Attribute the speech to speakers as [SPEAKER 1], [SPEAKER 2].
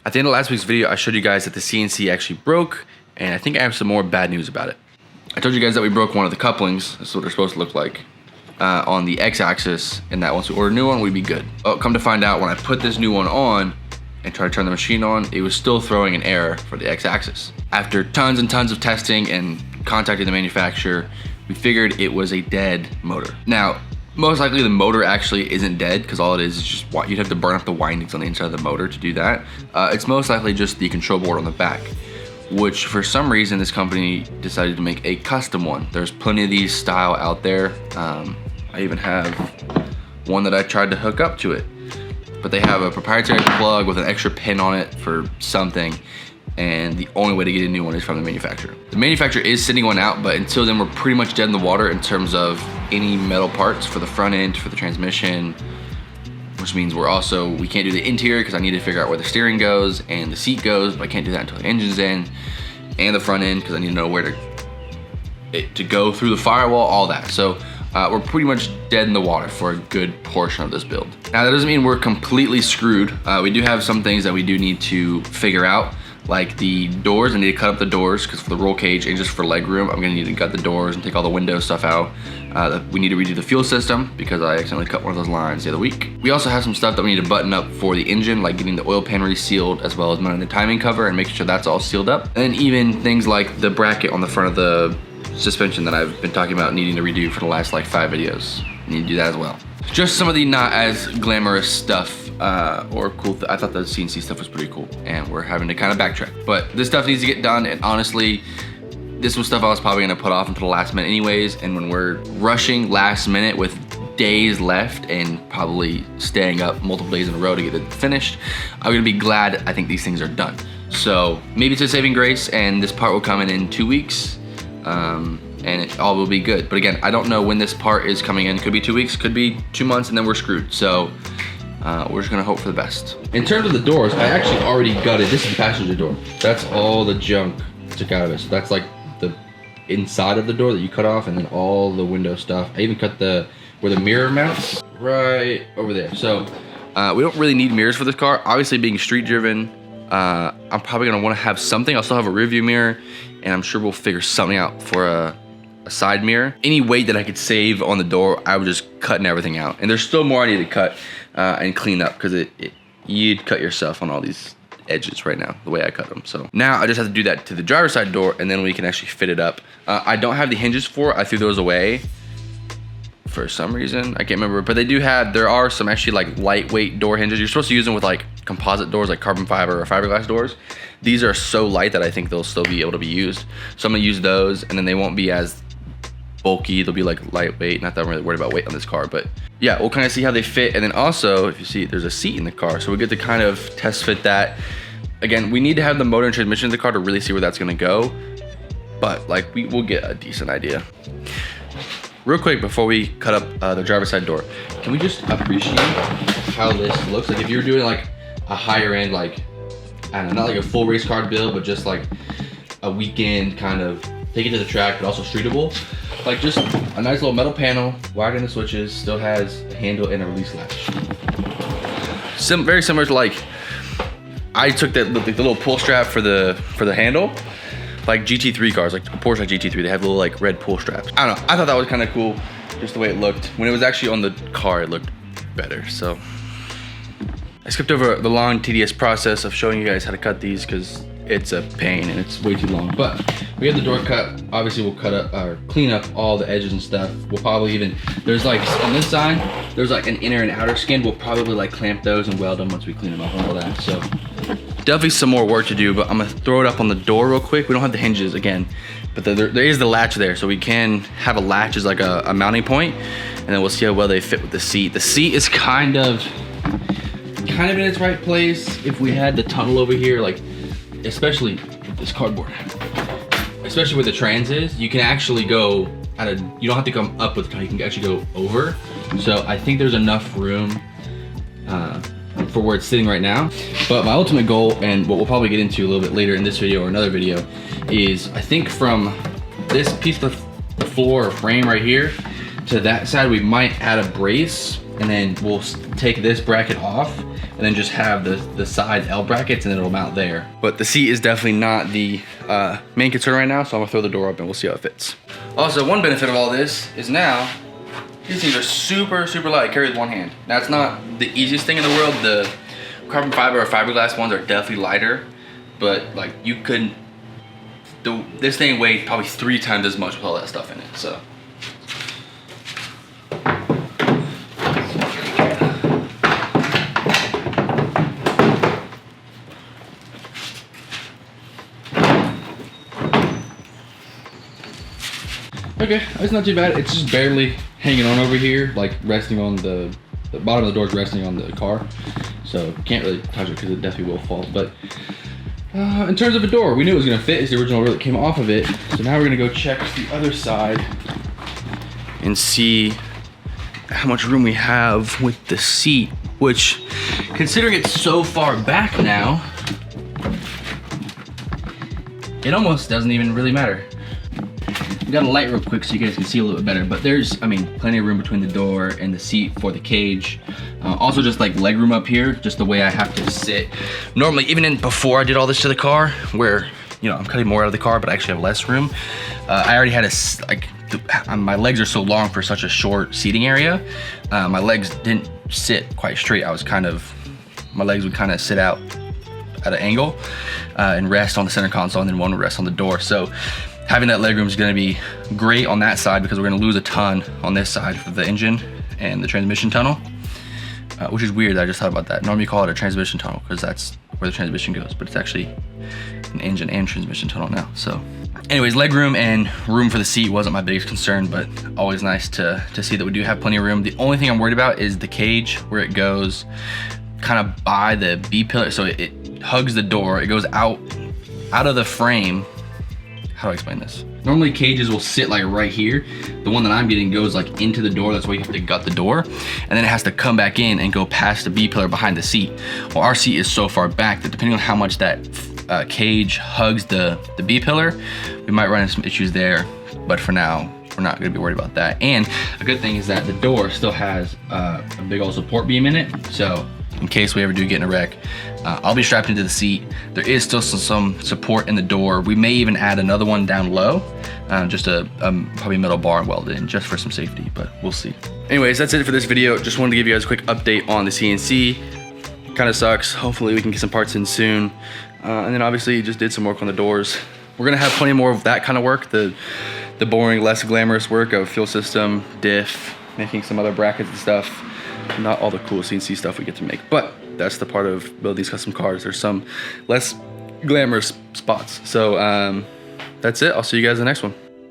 [SPEAKER 1] At the end of last week's video, I showed you guys that the CNC actually broke, and I think I have some more bad news about it. I told you guys that we broke one of the couplings. That's what they're supposed to look like on the X-axis, and that once we order a new one, we'd be good. Oh, come to find out, when I put this new one on and try to turn the machine on, it was still throwing an error for the X-axis. After tons and tons of testing and contacting the manufacturer, we figured it was a dead motor. Now, most likely the motor actually isn't dead, because all it is just, you'd have to burn up the windings on the inside of the motor to do that. It's most likely just the control board on the back, which for some reason this company decided to make a custom one. There's plenty of these style out there. I even have one that I tried to hook up to it, but they have a proprietary plug with an extra pin on it for something, and the only way to get a new one is from the manufacturer. The manufacturer is sending one out, but until then we're pretty much dead in the water in terms of any metal parts for the front end, for the transmission, which means we can't do the interior because I need to figure out where the steering goes and the seat goes, but I can't do that until the engine's in, and the front end because I need to know where to go through the firewall, all that. So we're pretty much dead in the water for a good portion of this build. Now that doesn't mean we're completely screwed. We do have some things that we do need to figure out, like the doors. I need to cut up the doors because for the roll cage and just for leg room, I'm gonna need to cut the doors and take all the window stuff out. We need to redo the fuel system because I accidentally cut one of those lines the other week. We also have some stuff that we need to button up for the engine, like getting the oil pan resealed, as well as mounting the timing cover and making sure that's all sealed up. And then even things like the bracket on the front of the suspension that I've been talking about needing to redo for the last like 5 videos. I need to do that as well. Just some of the not as glamorous stuff or cool. I thought the CNC stuff was pretty cool, and we're having to kind of backtrack. But this stuff needs to get done, and honestly, this was stuff I was probably gonna put off until the last minute anyways, and when we're rushing last minute with days left and probably staying up multiple days in a row to get it finished, I'm gonna be glad I think these things are done. So maybe it's a saving grace and this part will come in 2 weeks, and it all will be good. But again, I don't know when this part is coming in. Could be 2 weeks, could be 2 months, and then we're screwed. So we're just gonna hope for the best. In terms of the doors, I actually already gutted. This is the passenger door. That's all the junk I took out of it. So that's like the inside of the door that you cut off, and then all the window stuff. I even cut where the mirror mounts right over there. So we don't really need mirrors for this car. Obviously, being street driven, I'm probably gonna wanna have something. I'll still have a rear view mirror, and I'm sure we'll figure something out for a side mirror. Any weight that I could save on the door, I was just cutting everything out. And there's still more I need to cut and clean up, because you'd cut yourself on all these edges right now, the way I cut them. So now I just have to do that to the driver's side door, and then we can actually fit it up. I don't have the hinges for it. I threw those away for some reason. I can't remember, but there are some actually like lightweight door hinges. You're supposed to use them with like composite doors, like carbon fiber or fiberglass doors. These are so light that I think they'll still be able to be used. So I'm gonna use those, and then they won't be as bulky. They'll be like lightweight. Not that I'm really worried about weight on this car, but yeah, we'll kind of see how they fit. And then also, if you see, there's a seat in the car, so we get to kind of test fit that. Again, we need to have the motor and transmission in the car to really see where that's gonna go, but like we'll get a decent idea. Real quick, before we cut up the driver's side door, can we just appreciate how this looks? Like if you were doing like a higher end, like, I don't know, not like a full race car build, but just like a weekend kind of take it to the track, but also streetable. Like just a nice little metal panel, wired in the switches, still has a handle and a release latch. Very similar to like, I took the little pull strap for the handle, like GT3 cars, like Porsche GT3, they have little like red pull straps. I don't know, I thought that was kind of cool, just the way it looked. When it was actually on the car, it looked better, so. I skipped over the long, tedious process of showing you guys how to cut these because it's a pain and it's way too long. But we have the door cut. Obviously, we'll cut up or clean up all the edges and stuff. We'll probably even, there's like on this side, there's like an inner and outer skin. We'll probably like clamp those and weld them once we clean them up and all that. So definitely some more work to do, but I'm gonna throw it up on the door real quick. We don't have the hinges again, but there is the latch there, so we can have a latch as like a mounting point, and then we'll see how well they fit with the seat. The seat is kind of in its right place. If we had the tunnel over here, like especially with this cardboard, especially where the trans is, you can actually go you don't have to come up with the tunnel, you can actually go over. So I think there's enough room for where it's sitting right now. But my ultimate goal, and what we'll probably get into a little bit later in this video or another video, is I think from this piece of the floor or frame right here to that side, we might add a brace, and then we'll take this bracket off. and then just have the side L brackets, and then it'll mount there. But the seat is definitely not the main concern right now, so I'm gonna throw the door up and we'll see how it fits. Also, one benefit of all this is now these things are super, super light, carry with one hand. Now, it's not the easiest thing in the world. The carbon fiber or fiberglass ones are definitely lighter, but like you couldn't, this thing weighed probably 3 times as much with all that stuff in it, so. Okay, it's not too bad. It's just barely hanging on over here, like resting on the bottom of the door is resting on the car. So can't really touch it because it definitely will fall. But in terms of a door, we knew it was gonna fit. It's the original door that came off of it. So now we're gonna go check the other side and see how much room we have with the seat, which, considering it's so far back now, it almost doesn't even really matter. We got a light real quick so you guys can see a little bit better, but there's, I mean, plenty of room between the door and the seat for the cage. Also just like leg room up here, just the way I have to sit. Normally, even before I did all this to the car, where, you know, I'm cutting more out of the car, but I actually have less room. I already had my legs are so long for such a short seating area. My legs didn't sit quite straight. My legs would kind of sit out at an angle and rest on the center console, and then one would rest on the door. So having that legroom is going to be great on that side because we're going to lose a ton on this side for the engine and the transmission tunnel, which is weird. I just thought about that. Normally you call it a transmission tunnel because that's where the transmission goes, but it's actually an engine and transmission tunnel now. So anyways, legroom and room for the seat wasn't my biggest concern, but always nice to see that we do have plenty of room. The only thing I'm worried about is the cage, where it goes kind of by the B pillar. So it hugs the door. It goes out of the frame. How do I explain this? Normally cages will sit like right here. The one that I'm getting goes like into the door. That's why you have to gut the door. And then it has to come back in and go past the B pillar behind the seat. Well, our seat is so far back that depending on how much that cage hugs the B pillar, we might run into some issues there. But for now, we're not gonna be worried about that. And a good thing is that the door still has a big old support beam in it. So in case we ever do get in a wreck, I'll be strapped into the seat. There is still some support in the door. We may even add another one down low, just a probably metal bar welded in just for some safety, but we'll see. Anyways, that's it for this video. Just wanted to give you guys a quick update on the CNC. Kind of sucks. Hopefully we can get some parts in soon. And then obviously just did some work on the doors. We're gonna have plenty more of that kind of work, the boring, less glamorous work of fuel system, diff, making some other brackets and stuff. Not all the cool CNC stuff we get to make, but that's the part of building these custom cars. There's some less glamorous spots. So that's it. I'll see you guys in the next one.